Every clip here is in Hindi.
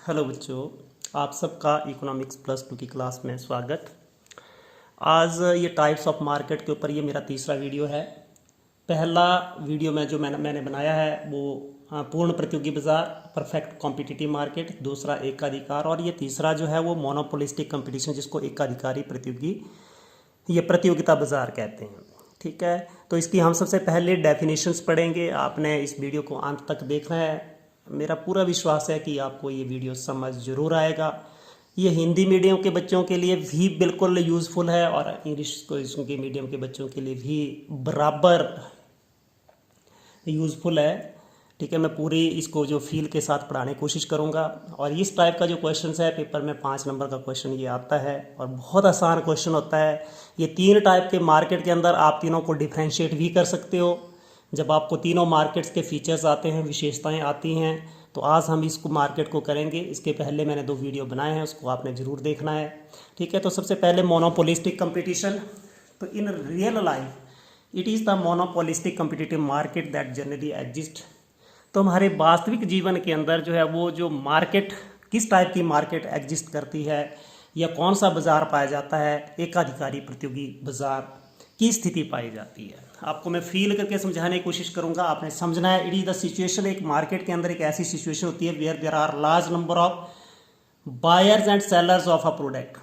हेलो बच्चों, आप सबका इकोनॉमिक्स प्लस टू की क्लास में स्वागत। आज ये टाइप्स ऑफ मार्केट के ऊपर ये मेरा तीसरा वीडियो है। पहला वीडियो में जो मैंने बनाया है वो पूर्ण प्रतियोगी बाजार, परफेक्ट कॉम्पिटिटिव मार्केट, दूसरा एकाधिकार, और ये तीसरा जो है वो मोनोपोलिस्टिक कंपटीशन, जिसको एकाधिकारी प्रतियोगी ये प्रतियोगिता बाजार कहते हैं। ठीक है, तो इसकी हम सबसे पहले डेफिनेशंस पढ़ेंगे। आपने इस वीडियो को अंत तक देखना है। मेरा पूरा विश्वास है कि आपको ये वीडियो समझ जरूर आएगा। ये हिंदी मीडियम के बच्चों के लिए भी बिल्कुल यूज़फुल है और इंग्लिश के मीडियम के बच्चों के लिए भी बराबर यूज़फुल है। ठीक है, मैं पूरी इसको जो फील के साथ पढ़ाने की कोशिश करूँगा। और इस टाइप का जो क्वेश्चन है पेपर में 5 नंबर का क्वेश्चन ये आता है और बहुत आसान क्वेश्चन होता है। ये 3 टाइप के मार्केट के अंदर आप तीनों को डिफ्रेंशिएट भी कर सकते हो। जब आपको तीनों मार्केट्स के फीचर्स आते हैं, विशेषताएं आती हैं, तो आज हम इसको मार्केट को करेंगे। इसके पहले मैंने 2 वीडियो बनाए हैं, उसको आपने ज़रूर देखना है। ठीक है, तो सबसे पहले मोनोपोलिस्टिक कंपटीशन। तो in real life it is the monopolistic competitive market that generally exist. तो हमारे वास्तविक जीवन के अंदर जो है वो जो मार्केट, किस टाइप की मार्केट एग्जिस्ट करती है या कौन सा बाज़ार पाया जाता है, एकाधिकारी प्रतियोगी बाज़ार की स्थिति पाई जाती है। आपको मैं फील करके समझाने की कोशिश करूंगा, आपने समझना है। इट इज़ द सिचुएशन, एक मार्केट के अंदर एक ऐसी सिचुएशन होती है where there are large number of buyers and sellers of a product.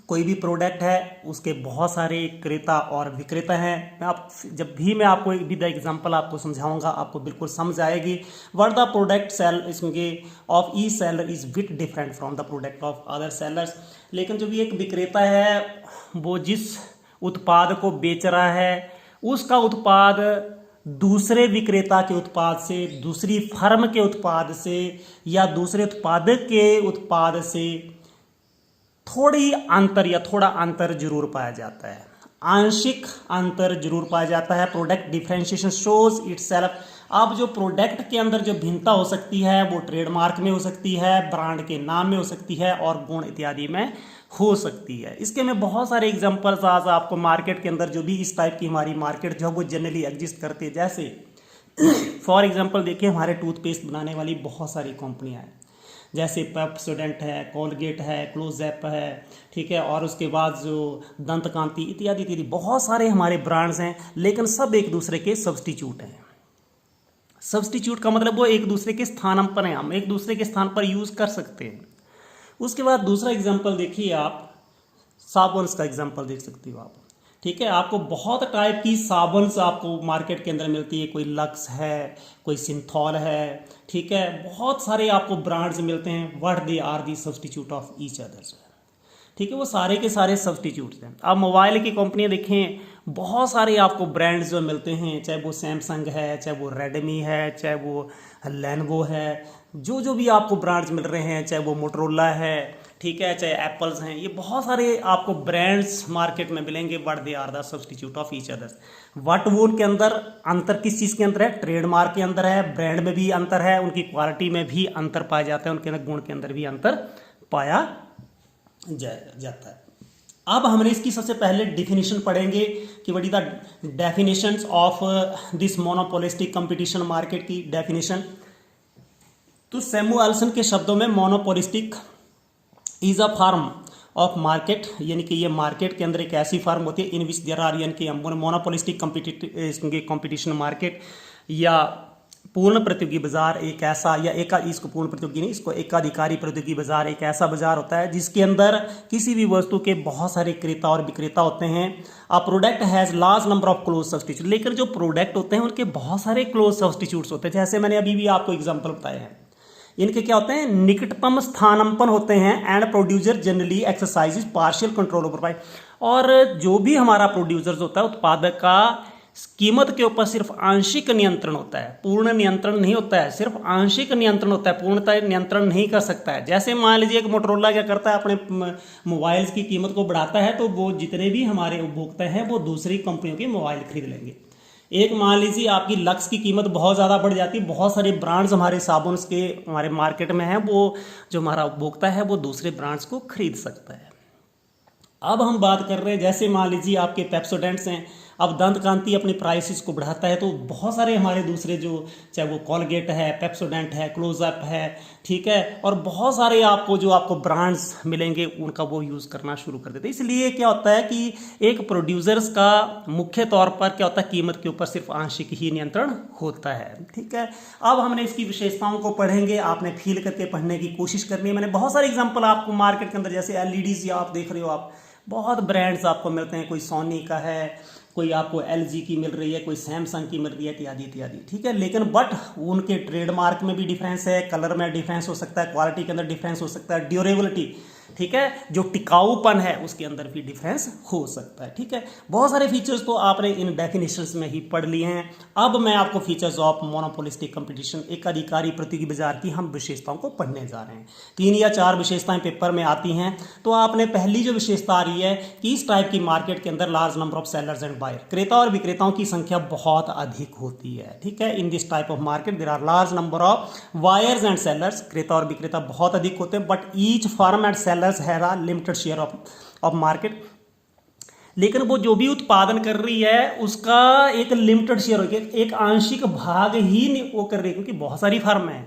कोई भी प्रोडक्ट है उसके बहुत सारे क्रेता और विक्रेता हैं। जब भी मैं आपको विद द एग्जांपल आपको समझाऊंगा, आपको बिल्कुल समझ आएगी। व्हाट द प्रोडक्ट सेल इसके of each seller is bit different from the product of other sellers. लेकिन जो भी एक विक्रेता है वो जिस उत्पाद को बेच रहा है उसका उत्पाद दूसरे विक्रेता के उत्पाद से, दूसरी फर्म के उत्पाद से या दूसरे उत्पादक के उत्पाद से थोड़ी अंतर या थोड़ा अंतर जरूर पाया जाता है, आंशिक अंतर जरूर पाया जाता है। Product differentiation shows itself. अब जो प्रोडक्ट के अंदर जो भिन्नता हो सकती है वो ट्रेडमार्क में हो सकती है, ब्रांड के नाम में हो सकती है और गुण इत्यादि में हो सकती है। इसके में बहुत सारे एग्जांपल्स आज आपको मार्केट के अंदर जो भी इस टाइप की हमारी मार्केट जो है वो जनरली एग्जिस्ट करती है। जैसे फॉर एग्जांपल देखिए, हमारे टूथपेस्ट बनाने वाली बहुत सारी कंपनियां हैं, जैसे पेप्सोडेंट है, कोलगेट है, क्लोजअप है, ठीक है, और उसके बाद जो दंत कांति इत्यादि इत्यादि बहुत सारे हमारे ब्रांड्स हैं, लेकिन सब एक दूसरे के सब्स्टिट्यूट हैं। सब्स्टिट्यूट का मतलब वो एक दूसरे के स्थान पर हैं, हम एक दूसरे के स्थान पर यूज़ कर सकते हैं। उसके बाद दूसरा एग्जाम्पल देखिए, आप साबुन का एग्जाम्पल देख सकते हो आप। ठीक है, आपको बहुत टाइप की साबुन आपको मार्केट के अंदर मिलती है। कोई लक्स है, कोई सिंथॉल है, ठीक है, बहुत सारे आपको ब्रांड्स मिलते हैं। What they are the substitute of each others. ठीक है, वो सारे के सारे सब्स्टिट्यूट्स हैं। अब मोबाइल की कंपनियां देखें, बहुत सारे आपको ब्रांड्स जो मिलते हैं, चाहे वो सैमसंग है, चाहे वो रेडमी है, चाहे वो लेनोवो है, जो भी आपको ब्रांड्स मिल रहे हैं, चाहे वो मोटरोला है, ठीक है, चाहे एप्पल्स हैं, ये बहुत सारे आपको ब्रांड्स मार्केट में मिलेंगे। What they are the substitute of each others. What वो उनके अंदर अंतर किस चीज़ के अंदर है? ट्रेडमार्क के अंदर है, ब्रांड में भी अंतर है, उनकी क्वालिटी में भी अंतर पाया जाता है, उनके अंदर गुण के अंदर भी अंतर पाया जाता है। अब हमने इसकी सबसे पहले डिफिनेशन पढ़ेंगे कि what is the definitions of this monopolistic competition market की डेफिनेशन। तो सैमुअल्सन के शब्दों में monopolistic is a form of market, यानी कि ये मार्केट के अंदर एक ऐसी फॉर्म होती है इन विच देयर आर, यानी कि मोनोपोलिस्टिक कंपटीशन मार्केट या पूर्ण प्रतियोगी बाजार एक ऐसा, या इसको पूर्ण प्रतियोगी नहीं, इसको एकाधिकारी प्रतियोगी बाजार एक ऐसा बाजार होता है जिसके अंदर किसी भी वस्तु के बहुत सारे क्रेता और विक्रेता होते हैं। A product has large number of close substitute. लेकिन जो प्रोडक्ट होते हैं उनके बहुत सारे क्लोज सब्स्टिट्यूट्स होते हैं। जैसे मैंने अभी भी आपको एग्जाम्पल बताए हैं, इनके क्या होते हैं? निकटतम स्थानांपन्न होते हैं। And producer generally exercise partial control over price. और जो भी हमारा प्रोड्यूसर्स होता है, उत्पादक का कीमत के ऊपर सिर्फ आंशिक नियंत्रण होता है, पूर्ण नियंत्रण नहीं होता है, सिर्फ आंशिक नियंत्रण होता है, पूर्णतः नियंत्रण नहीं कर सकता है। जैसे मान लीजिए एक मोटरोला क्या करता है, अपने मोबाइल्स की कीमत को बढ़ाता है, तो वो जितने भी हमारे उपभोक्ता हैं वो दूसरी कंपनियों के मोबाइल खरीद लेंगे। एक मान लीजिए आपकी लक्स की कीमत बहुत ज़्यादा बढ़ जाती है, बहुत सारे ब्रांड्स हमारे साबुन के हमारे मार्केट में हैं, वो जो हमारा उपभोक्ता है वो दूसरे ब्रांड्स को खरीद सकता है। अब हम बात कर रहे हैं, जैसे मान लीजिए आपके पेप्सोडेंट्स हैं, अब दंत कांति अपनी प्राइसेस को बढ़ाता है, तो बहुत सारे हमारे दूसरे जो, चाहे वो कॉलगेट है, पेप्सोडेंट है, क्लोजअप है, ठीक है, और बहुत सारे आपको जो आपको ब्रांड्स मिलेंगे उनका वो यूज़ करना शुरू कर देते हैं। इसलिए क्या होता है कि एक प्रोड्यूसर्स का मुख्य तौर पर क्या होता है, कीमत के ऊपर सिर्फ आंशिक ही नियंत्रण होता है, ठीक है। अब हमने इसकी विशेषताओं को पढ़ेंगे, आपने फील करके पढ़ने की कोशिश करनी है। मैंने बहुत सारे एग्जांपल आपको मार्केट के अंदर, जैसे एलईडीज या आप देख रहे हो, आप बहुत ब्रांड्स आपको मिलते हैं, कोई सोनी का है, कोई आपको एलजी की मिल रही है, कोई सैमसंग की मिल रही है, इत्यादि इत्यादि, ठीक है। लेकिन बट उनके ट्रेडमार्क में भी डिफरेंस है, कलर में डिफरेंस हो सकता है, क्वालिटी के अंदर डिफरेंस हो सकता है, ड्यूरेबिलिटी, ठीक है, जो टिकाऊपन है उसके अंदर भी डिफरेंस हो सकता है, ठीक है। बहुत सारे फीचर्स तो आपने इन डेफिनेशंस में ही पढ़ लिए हैं। अब मैं आपको फीचर्स ऑफ मोनोपोलिस्टिक कंपटीशन, एक अधिकारी प्रतियोगी बाजार की हम विशेषताओं को पढ़ने जा रहे हैं। 3 या 4 विशेषताएं पेपर में आती हैं। तो आपने पहली जो विशेषता आ रही है कि इस टाइप की मार्केट के अंदर large number of sellers and buyer, क्रेता और विक्रेताओं की संख्या बहुत अधिक होती है, ठीक है। In this type of market there are large number of buyers and sellers, क्रेता और विक्रेता बहुत अधिक होते हैं, but each firm and sellers have a limited share of market. लेकिन वो जो भी उत्पादन कर रही है उसका एक लिमिटेड शेयर हो गया, एक आंशिक भाग ही वो कर रही है, क्योंकि बहुत सारी फर्म है,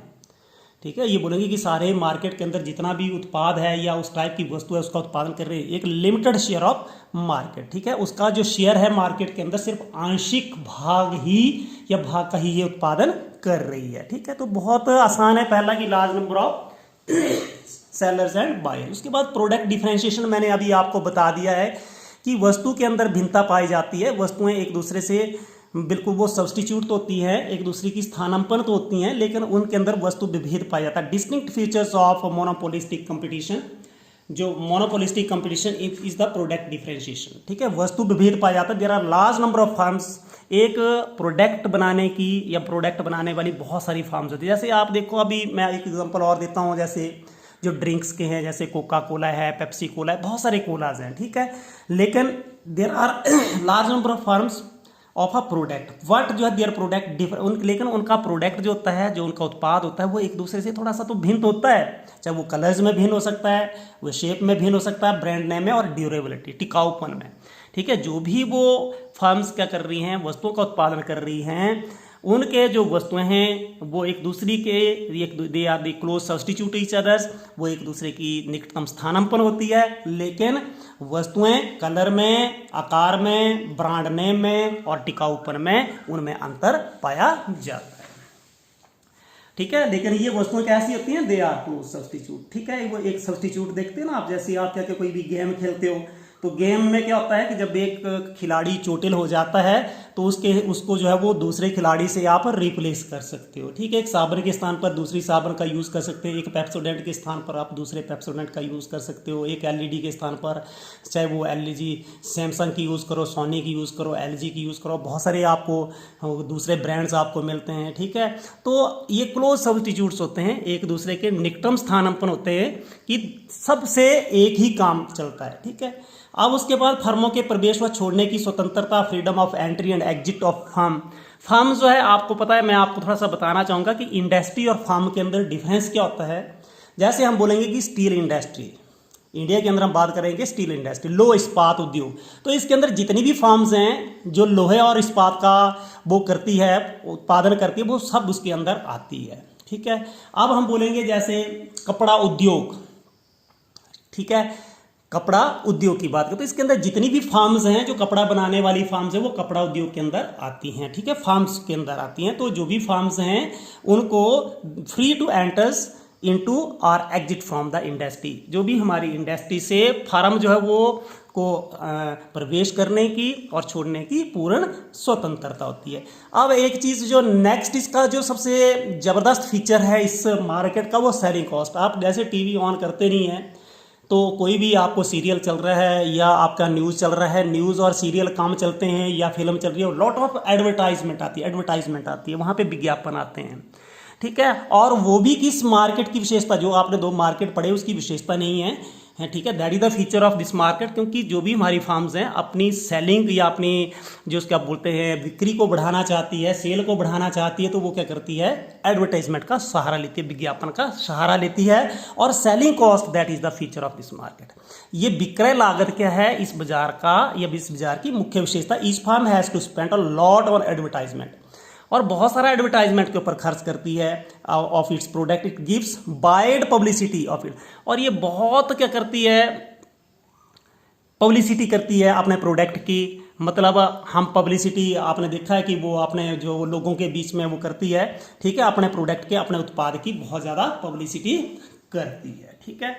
ठीक है। ये बोलेंगे कि सारे मार्केट के अंदर जितना भी उत्पाद है या उस टाइप की वस्तु है उसका उत्पादन कर रही है, एक लिमिटेड शेयर ऑफ मार्केट, ठीक है। उसका जो शेयर है मार्केट के अंदर सिर्फ आंशिक भाग ही या भाग का ही ये उत्पादन कर रही है, ठीक है। तो बहुत आसान है पहला कि large number of sellers and buyer. उसके बाद प्रोडक्ट डिफरेंशिएशन मैंने अभी आपको बता दिया है कि वस्तु के अंदर भिन्नता पाई जाती है, वस्तुएं एक दूसरे से बिल्कुल वो सब्सटीट्यूट तो होती है, एक दूसरे की स्थानांतरण तो होती हैं, लेकिन उनके अंदर वस्तु विभेद पाया जाता है। Distinct features of monopolistic competition, जो monopolistic competition is the product differentiation, ठीक है। वस्तु विभेद पाया जाता है। There are large number of firms, एक प्रोडक्ट बनाने की या प्रोडक्ट बनाने वाली बहुत सारी फर्म्स होती है। जैसे आप देखो, अभी मैं एक एग्जांपल और देता हूँ, जैसे जो ड्रिंक्स के हैं, जैसे कोका कोला है, पेप्सी कोला है, बहुत सारे कोलाज हैं, ठीक है। लेकिन there are large number of firms of a product, what जो है देयर प्रोडक्ट डिफर, लेकिन उनका प्रोडक्ट जो होता है, जो उनका उत्पाद होता है, वो एक दूसरे से थोड़ा सा तो भिन्न होता है, चाहे वो कलर्स में भिन्न हो सकता है, वो शेप में भिन्न हो सकता है, ब्रांड नेम में और ड्यूरेबिलिटी, टिकाऊपन में, ठीक है। जो भी वो फर्म्स क्या कर रही हैं, वस्तुओं का उत्पादन कर रही हैं, उनके जो वस्तुएं हैं वो एक दूसरे के they are the close substitute each others, वो एक दूसरे की निकटतम स्थानांतरण होती है, लेकिन वस्तुएं कलर में, आकार में, ब्रांड नेम में और टिकाऊपन में उनमें अंतर पाया जाता है, ठीक है। लेकिन ये वस्तुएं कैसी होती हैं, दे आर क्लोज सब्सटीट्यूट, ठीक है। वो एक सब्सटीट्यूट देखते हैं ना आप, जैसे आप क्या कोई भी गेम खेलते हो, तो गेम में क्या होता है कि जब एक खिलाड़ी चोटिल हो जाता है तो उसको जो है वो दूसरे खिलाड़ी से आप रिप्लेस कर सकते हो, ठीक है। एक साबुन के स्थान पर दूसरी साबुन का यूज़ कर सकते हो, एक पेप्सोडेंट के स्थान पर आप दूसरे पेप्सोडेंट का यूज़ कर सकते हो, एक एलईडी के स्थान पर चाहे वो एलजी सैमसंग की यूज़ करो, सोनी की यूज़ करो, एलजी की यूज़ करो, बहुत सारे आपको दूसरे ब्रांड्स आपको मिलते हैं, ठीक है। तो ये क्लोज सब्स्टिट्यूट्स होते हैं, एक दूसरे के निकटतम स्थानांतरण होते हैं कि सबसे एक ही काम चलता है, ठीक है। अब उसके बाद फर्मों के प्रवेश व छोड़ने की स्वतंत्रता, freedom of entry and exit of firm जो है आपको पता है, मैं आपको थोड़ा सा बताना चाहूँगा कि इंडस्ट्री और फर्म के अंदर डिफरेंस क्या होता है। जैसे हम बोलेंगे कि स्टील इंडस्ट्री, इंडिया के अंदर हम बात करेंगे स्टील इंडस्ट्री, लो इस्पात उद्योग, तो इसके अंदर जितनी भी फर्म्स हैं जो लोहे और इस्पात का वो करती है, उत्पादन करती है, वो सब उसके अंदर आती है, ठीक है। अब हम बोलेंगे जैसे कपड़ा उद्योग, ठीक है, कपड़ा उद्योग की बात करें तो इसके अंदर जितनी भी फार्म्स हैं, जो कपड़ा बनाने वाली फार्म्स हैं, वो कपड़ा उद्योग के अंदर आती हैं, ठीक है, फार्म्स के अंदर आती हैं। तो जो भी फार्म्स हैं उनको फ्री टू एंटर्स इनटू और एग्जिट फ्रॉम द इंडस्ट्री, जो भी हमारी इंडस्ट्री से फार्म जो है वो को प्रवेश करने की और छोड़ने की पूर्ण स्वतंत्रता होती है। अब एक चीज़ जो नेक्स्ट इसका जो सबसे ज़बरदस्त फीचर है इस मार्केट का, वो सेलिंग कॉस्ट। आप जैसे टीवी ऑन करते नहीं हैं तो कोई भी आपको सीरियल चल रहा है या आपका न्यूज़ चल रहा है, न्यूज़ और सीरियल काम चलते हैं या फिल्म चल रही है, लॉट ऑफ एडवर्टाइजमेंट आती है, वहाँ पे विज्ञापन आते हैं, ठीक है। और वो भी किस मार्केट की विशेषता, जो आपने 2 मार्केट पढ़े उसकी विशेषता नहीं है, है, ठीक है। That is the feature of this market, क्योंकि जो भी हमारी फर्म्स हैं अपनी सेलिंग या अपनी जो उसका बोलते हैं बिक्री को बढ़ाना चाहती है, सेल को बढ़ाना चाहती है, तो वो क्या करती है, एडवर्टाइजमेंट का सहारा लेती है, विज्ञापन का सहारा लेती है। और selling cost that is the feature of this market, ये विक्रय लागत क्या है इस बाजार का, या इस बाजार की मुख्य विशेषता। Each firm has to spend a lot on advertisement, और बहुत सारा एडवर्टाइजमेंट के ऊपर खर्च करती है of its product, it gives wide publicity of it, और ये बहुत क्या करती है, पब्लिसिटी करती है अपने प्रोडक्ट की। मतलब हम पब्लिसिटी आपने देखा है कि वो अपने जो लोगों के बीच में वो करती है, ठीक है, अपने प्रोडक्ट के, अपने उत्पाद की बहुत ज़्यादा पब्लिसिटी करती है, ठीक है।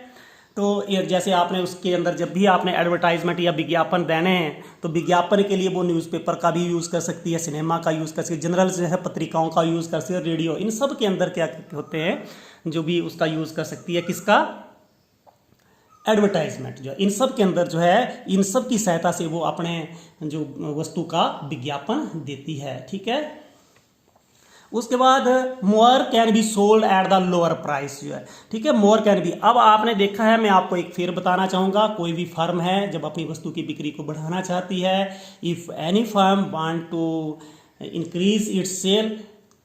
तो ये जैसे आपने उसके अंदर जब भी आपने एडवर्टाइजमेंट या विज्ञापन देने हैं, तो विज्ञापन के लिए वो न्यूज़पेपर का भी यूज़ कर सकती है, सिनेमा का यूज़ कर सकती है, जनरल जो है पत्रिकाओं का यूज़ कर सकती है, रेडियो, इन सब के अंदर क्या होते हैं जो भी उसका यूज़ कर सकती है, किसका, एडवर्टाइजमेंट जो है, इन सब के अंदर जो है, इन सब की सहायता से वो अपने जो वस्तु का विज्ञापन देती है, ठीक है। उसके बाद more can be sold at the lower price जो है, ठीक है, मोर कैन बी। अब आपने देखा है, मैं आपको एक फिर बताना चाहूँगा, कोई भी फर्म है जब अपनी वस्तु की बिक्री को बढ़ाना चाहती है, if any firm want to increase its sale,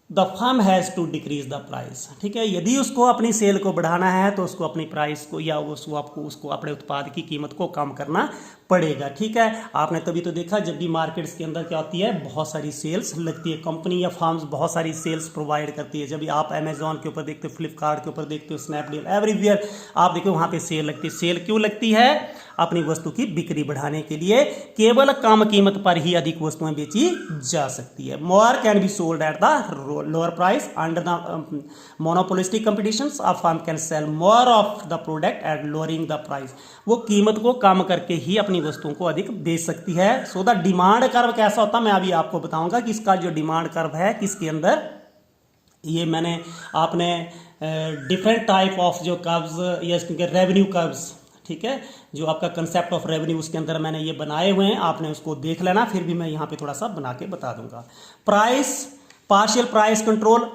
the firm has to decrease the price, ठीक है। यदि उसको अपनी सेल को बढ़ाना है तो उसको अपनी प्राइस को या उसको अपने उत्पाद की कीमत को कम करना पड़ेगा, ठीक है। आपने तभी तो देखा जब भी मार्केट्स के अंदर क्या होती है, बहुत सारी सेल्स लगती है, कंपनी या फर्म्स बहुत सारी सेल्स प्रोवाइड करती है। जब भी आप अमेजोन के ऊपर देखते हो, फ्लिपकार्ट के ऊपर देखते हो, स्नैपडील, एवरीवेयर आप देखो वहाँ पे सेल लगती है। सेल क्यों लगती है, अपनी वस्तु की बिक्री बढ़ाने के लिए, केवल कम कीमत पर ही अधिक वस्तुएं बेची जा सकती है। More can be sold at the lower price under the monopolistic competitions, a firm can sell more of the product at lowering the price, वो कीमत को कम करके ही अपनी वस्तुओं को अधिक बेच सकती है। सो द डिमांड कर्व कैसा होता है, मैं अभी आपको बताऊंगा कि इसका जो डिमांड कर्व है किसके अंदर, ये मैंने आपने डिफरेंट टाइप ऑफ जो कर्व्स या रेवेन्यू कर्व्स, ठीक है, जो आपका कंसेप्ट ऑफ रेवेन्यू उसके अंदर मैंने ये बनाए हुए हैं, आपने उसको देख लेना, फिर भी मैं यहाँ पे थोड़ा सा बना के बता दूंगा। प्राइस, पार्शियल प्राइस कंट्रोल,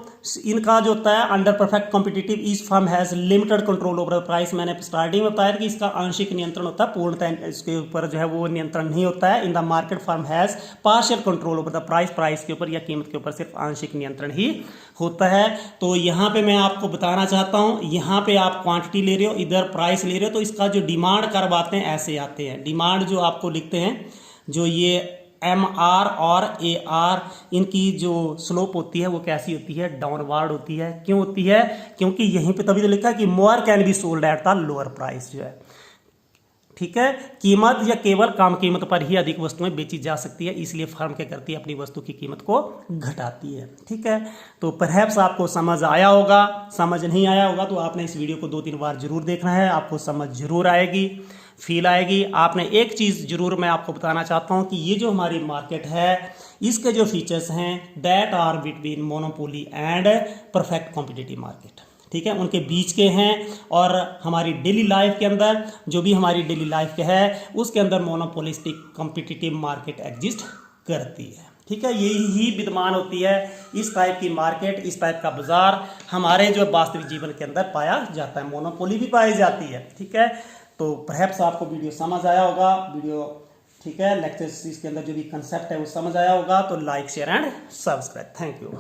इनका जो होता है under perfect competitive each firm has limited control over the price. मैंने स्टार्टिंग में बताया कि इसका आंशिक नियंत्रण होता है, पूर्णतः इसके ऊपर जो है वो नियंत्रण नहीं होता है। In the market firm has partial control over the price, price के ऊपर या कीमत के ऊपर सिर्फ आंशिक नियंत्रण ही होता है। तो यहाँ पे मैं आपको बताना चाहता हूँ, यहाँ पे आप क्वांटिटी ले रहे हो, इधर प्राइस ले रहे हो, तो इसका जो डिमांड कर्व आते हैं ऐसे आते हैं। डिमांड जो आपको लिखते हैं, जो ये MR और AR, इनकी जो स्लोप होती है वो कैसी होती है, डाउनवर्ड होती है। क्यों होती है, क्योंकि यहीं पे तभी तो लिखा है कि more can be sold at the lower price जो है, ठीक है, कीमत या केवल कम कीमत पर ही अधिक वस्तुएं बेची जा सकती है, इसलिए फर्म क्या करती है, अपनी वस्तु की कीमत को घटाती है, ठीक है। तो परहैप्स आपको समझ आया होगा, समझ नहीं आया होगा तो आपने इस वीडियो को 2-3 बार जरूर देखना है, आपको समझ जरूर आएगी, फील आएगी। आपने एक चीज़ जरूर मैं आपको बताना चाहता हूँ कि ये जो हमारी मार्केट है, इसके जो फीचर्स हैं, that are between monopoly and perfect competitive market, ठीक है, उनके बीच के हैं। और हमारी डेली लाइफ के अंदर, जो भी हमारी डेली लाइफ के है, उसके अंदर मोनोपोलिस्टिक कॉम्पिटिटिव मार्केट एग्जिस्ट करती है, ठीक है। यही विद्यमान होती है, इस टाइप की मार्केट, इस टाइप का बाजार हमारे जो वास्तविक जीवन के अंदर पाया जाता है, मोनोपोली भी पाई जाती है, ठीक है। तो परहैप्स आपको वीडियो समझ आया होगा, वीडियो, ठीक है, लेक्चर्स इसके अंदर जो भी कंसेप्ट है वो समझ आया होगा, तो like, share and subscribe. Thank you.